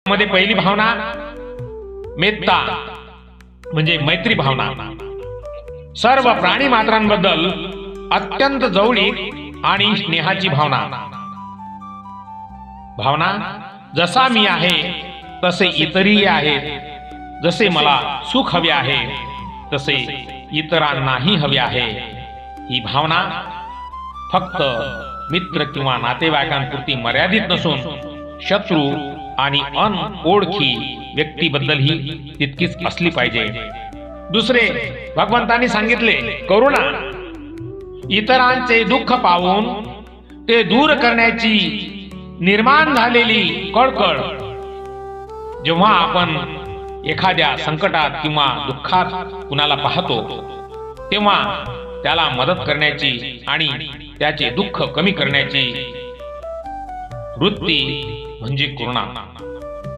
मध्ये पहिली भावना मेत्ता म्हणजे मैत्री भावना, सर्व प्राणी मात्रांबद्दल अत्यंत जवळीक आणि स्नेहाची भावना। भावना जसा मी आहे तसे इतरही आहेत, जसे मला सुख हवे आहे तसे इतरांनाही हवे आहे। ही भावना फक्त मित्र किंवा नातेवाईकांपुरती मर्यादित नसून शत्रू आणि अनओळखी व्यक्तीबद्दलही तितकीच असली पाहिजे। दुसरे, भगवंतांनी सांगितले करुणा, इतरांचे दुःख पाहून ते दूर करण्याची निर्माण झालेली कळकळ। जेव्हा आपण एखाद्या संकटात किंवा दुःखात कुणाला पाहतो तेव्हा त्याला मदत करण्याची आणि त्याचे दुःख कमी करण्याची वृत्ती म्हणजे करुणा।